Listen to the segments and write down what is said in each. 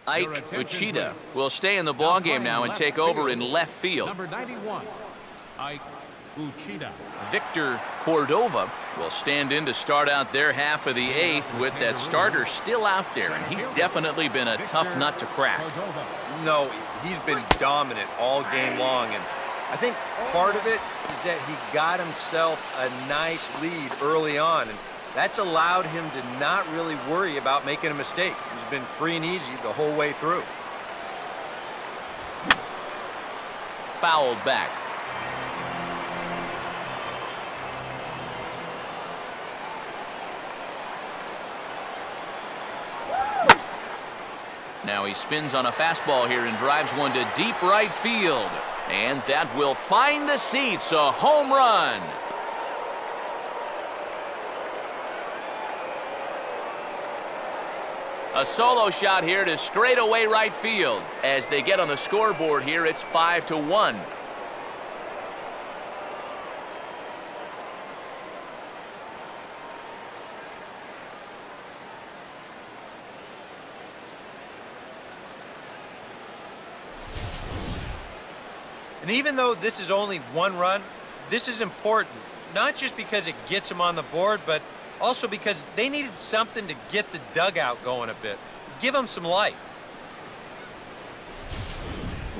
Ike Uchida will stay in the ballgame now and take over in left field. Number 91, Ike Uchida. Victor Cordova will stand in to start out their half of the eighth with that starter still out there, and he's definitely been a tough nut to crack. No, he's been dominant all game long, and I think part of it is that he got himself a nice lead early on, and that's allowed him to not really worry about making a mistake. He's been free and easy the whole way through. Fouled back. Now he spins on a fastball here and drives one to deep right field. And that will find the seats, a home run. A solo shot here to straightaway right field. As they get on the scoreboard here, it's 5-1. And even though this is only one run, this is important, not just because it gets them on the board, but also because they needed something to get the dugout going a bit. Give them some life.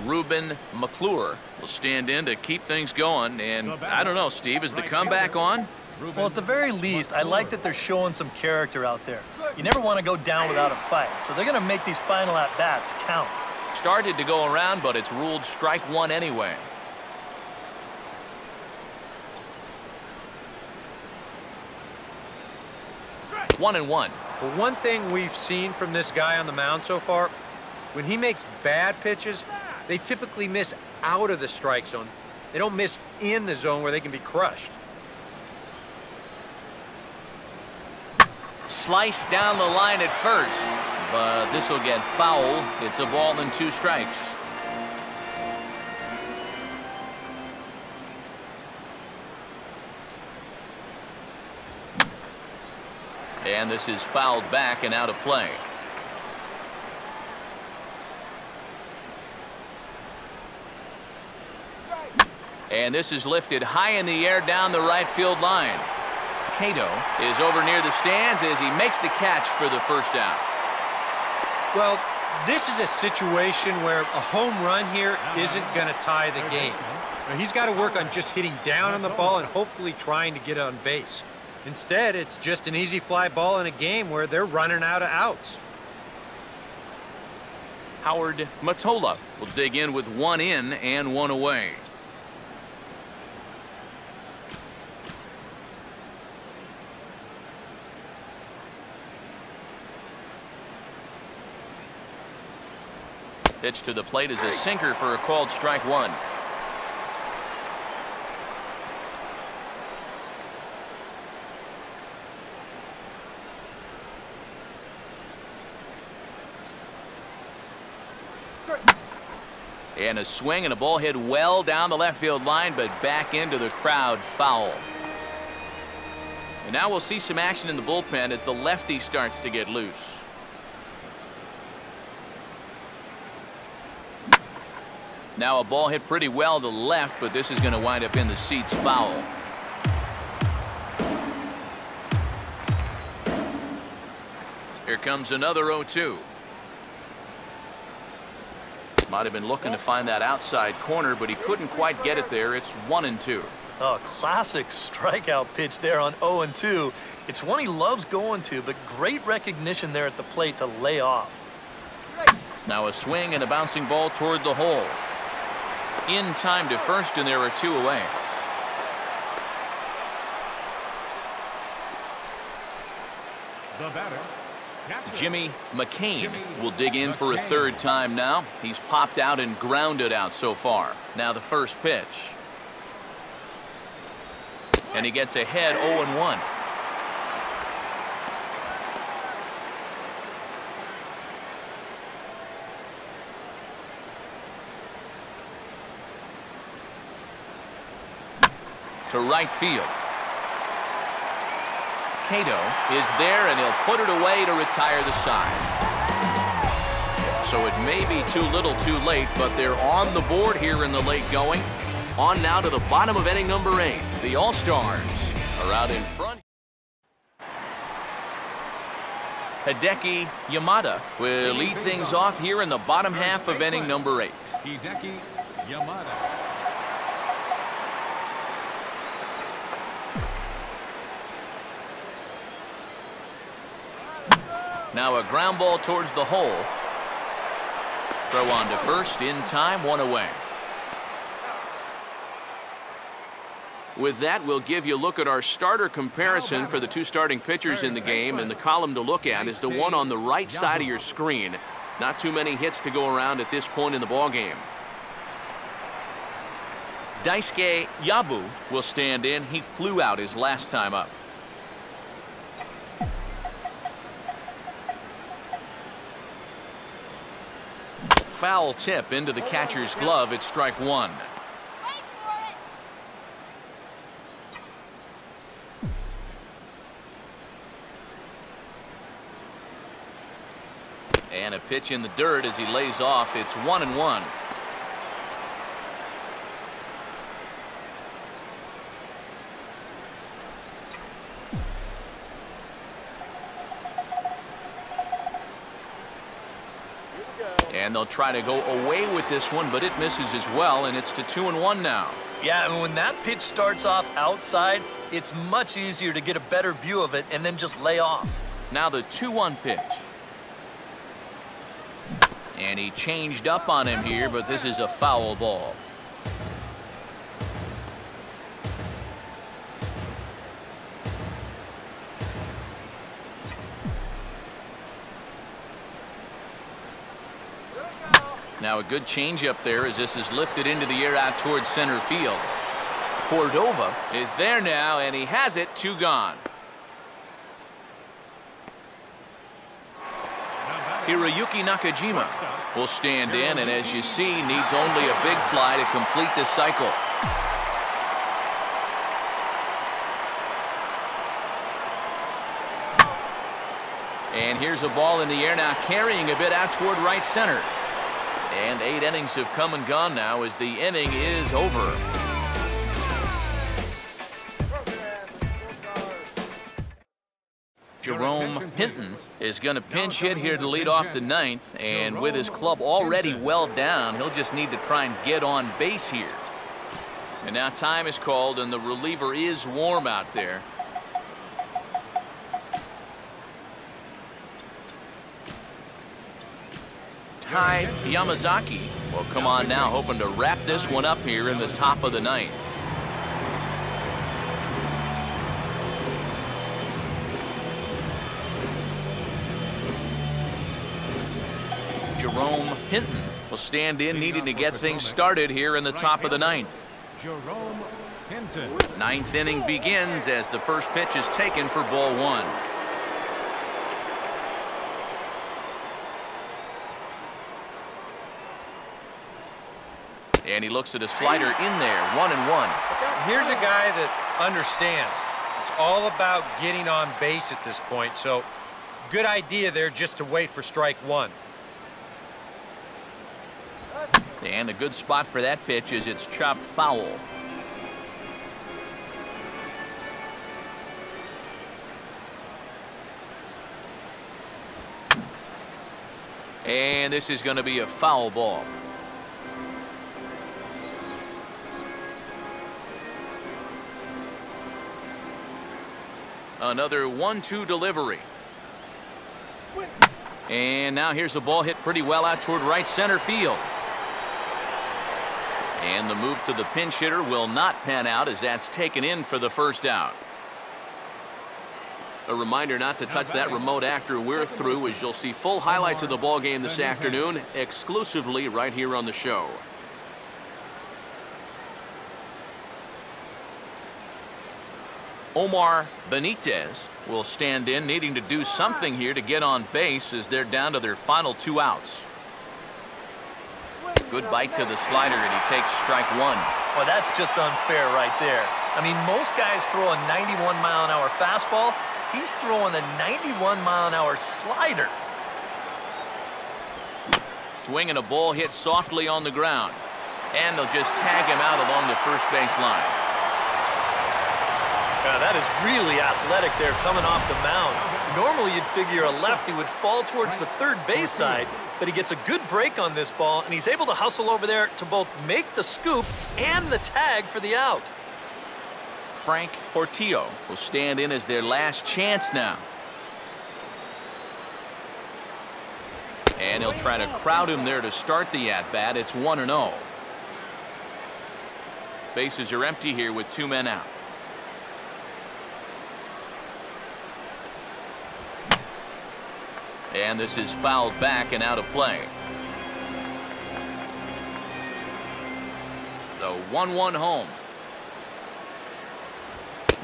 Ruben McClure will stand in to keep things going. And I don't know, Steve, is the comeback on? Well, at the very least, I like that they're showing some character out there. You never want to go down without a fight, so they're going to make these final at-bats count. Started to go around, but it's ruled strike one anyway. One and one. But one thing we've seen from this guy on the mound so far, when he makes bad pitches, they typically miss out of the strike zone. They don't miss in the zone where they can be crushed. Sliced down the line at first, but this will get foul. It's a ball and 2 strikes. And this is fouled back and out of play. And this is lifted high in the air down the right field line. Cato is over near the stands as he makes the catch for the first out. Well, this is a situation where a home run here isn't going to tie the game. Now, he's got to work on just hitting down on the ball and hopefully trying to get on base. Instead, it's just an easy fly ball in a game where they're running out of outs. Howard Matola will dig in with 1 in and 1 away. Pitch to the plate is a sinker for a called strike 1. And a swing and a ball hit well down the left field line, but back into the crowd, foul. And now we'll see some action in the bullpen as the lefty starts to get loose. Now a ball hit pretty well to left, but this is going to wind up in the seats, foul. Here comes another 0-2. Might have been looking to find that outside corner, but he couldn't quite get it there. It's 1-2. Oh, classic strikeout pitch there on 0-2. It's one he loves going to, but great recognition there at the plate to lay off. Now a swing and a bouncing ball toward the hole. In time to first, and there are 2 away. The batter, Jimmy McCain will dig in for a 3rd time now. He's popped out and grounded out so far. Now the first pitch. And he gets ahead 0-1. To right field. Cato is there, and he'll put it away to retire the side. So it may be too little too late, but they're on the board here in the late going. On now to the bottom of inning number 8. The All-Stars are out in front. Hideki Yamada will lead things off here in the bottom half of inning number 8. Hideki Yamada. Now a ground ball towards the hole. Throw on to first in time, 1 away. With that, we'll give you a look at our starter comparison for the 2 starting pitchers in the game, and the column to look at is the one on the right side of your screen. Not too many hits to go around at this point in the ballgame. Daisuke Yabu will stand in. He flew out his last time up. Foul tip into the catcher's glove. It's strike 1. And a pitch in the dirt as he lays off. It's 1-1. And they'll try to go away with this one, but it misses as well, and it's to 2-1 now. Yeah, and when that pitch starts off outside, it's much easier to get a better view of it and then just lay off. Now the 2-1 pitch. And he changed up on him here, but this is a foul ball. Now a good changeup there as this is lifted into the air out towards center field. Cordova is there now, and he has it. 2 gone. Hiroyuki Nakajima will stand in, and as you see, needs only a big fly to complete this cycle. And here's a ball in the air now, carrying a bit out toward right center. And 8 innings have come and gone now as the inning is over. Jerome Hinton is going to pinch hit here to lead off the 9th, and with his club already well down, he'll just need to try and get on base here. And now time is called, and the reliever is warm out there. Ty Yamazaki will come on now, hoping to wrap this one up here in the top of the 9th. Jerome Hinton will stand in, needing to get things started here in the top of the 9th. Jerome Hinton. 9th inning begins as the first pitch is taken for ball 1. And he looks at a slider in there, 1-1. Here's a guy that understands. It's all about getting on base at this point, so good idea there just to wait for strike 1. And a good spot for that pitch as it's chopped foul. And this is going to be a foul ball. Another 1-2 delivery. And now here's a ball hit pretty well out toward right center field. And the move to the pinch hitter will not pan out as that's taken in for the first out. A reminder not to touch that remote after we're through, as you'll see full highlights of the ball game this afternoon exclusively right here on the show. Omar Benitez will stand in, needing to do something here to get on base as they're down to their final 2 outs. Good bite to the slider, and he takes strike 1. Well, that's just unfair right there. I mean, most guys throw a 91-mile-an-hour fastball. He's throwing a 91-mile-an-hour slider. Swinging a ball hit softly on the ground. And they'll just tag him out along the first base line. That is really athletic there coming off the mound. Normally you'd figure a lefty would fall towards the third base side, but he gets a good break on this ball, and he's able to hustle over there to both make the scoop and the tag for the out. Frank Portillo will stand in as their last chance now. And he'll try to crowd him there to start the at-bat. It's 1-0. Bases are empty here with 2 men out. And this is fouled back and out of play. The 1-1 home.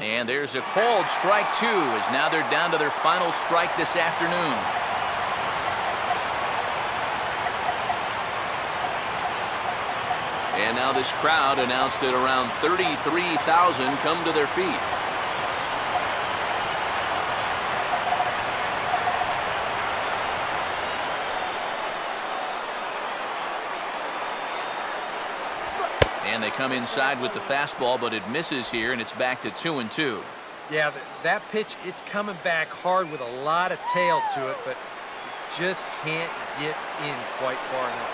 And there's a called strike 2 as now they're down to their final strike this afternoon. And now this crowd announced at around 33,000 come to their feet. And they come inside with the fastball, but it misses here, and it's back to 2-2. Yeah, that pitch, it's coming back hard with a lot of tail to it, but just can't get in quite far enough.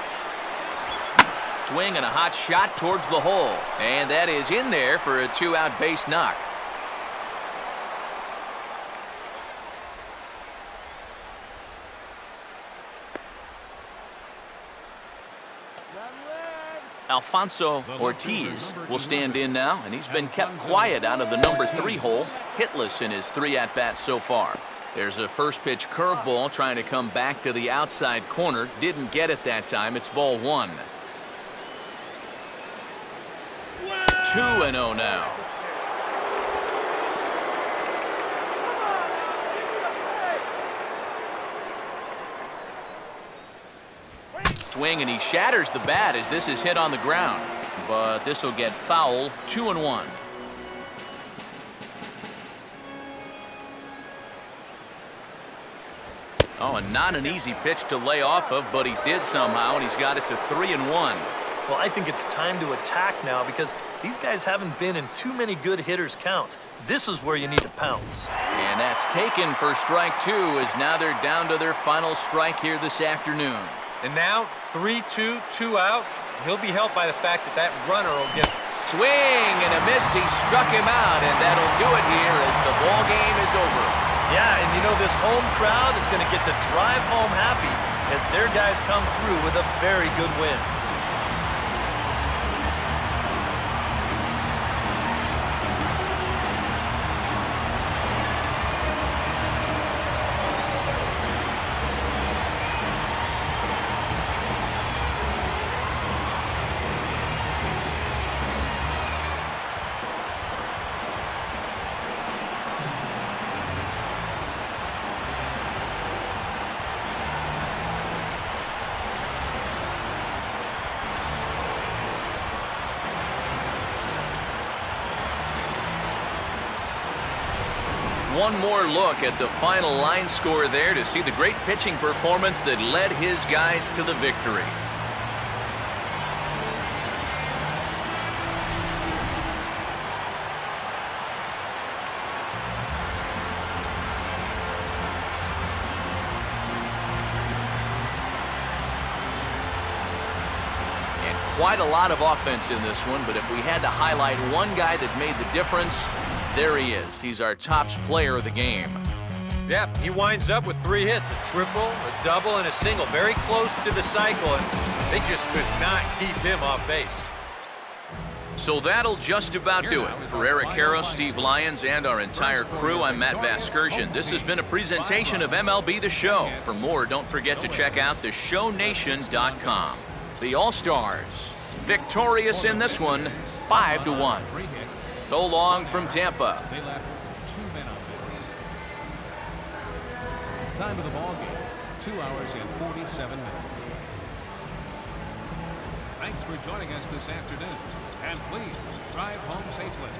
Swing and a hot shot towards the hole. And that is in there for a 2-out base knock. Alfonso Ortiz will stand in now, and he's been kept quiet out of the number 3 hole, hitless in his 3 at-bats so far. There's a first pitch curveball trying to come back to the outside corner. Didn't get it that time. It's ball 1. 2-0 now. Swing, and he shatters the bat as this is hit on the ground. But this will get foul. 2-1. Oh, and not an easy pitch to lay off of, but he did somehow, and he's got it to 3-1. Well, I think it's time to attack now because these guys haven't been in too many good hitters' counts. This is where you need to pounce. And that's taken for strike 2 as now they're down to their final strike here this afternoon. And now 3-2, 2 out. He'll be helped by the fact that that runner will get... Swing and a miss. He struck him out, and that'll do it here as the ball game is over. Yeah, and you know this home crowd is going to get to drive home happy as their guys come through with a very good win. One more look at the final line score there to see the great pitching performance that led his guys to the victory. And quite a lot of offense in this one, but if we had to highlight one guy that made the difference, there he is. He's our top player of the game. Yeah, he winds up with 3 hits, a triple, a double, and a single. Very close to the cycle, and they just could not keep him off base. So that'll just about do it. For Eric Karros, Steve Lyons, and our entire crew, I'm Matt Vasgersian. This has been a presentation of MLB The Show. For more, don't forget to check out theshownation.com. The All-Stars, victorious in this one, 5-1. So long from Tampa. They left 2 men on base. Time of the ball game, 2 hours and 47 minutes. Thanks for joining us this afternoon, and please drive home safely.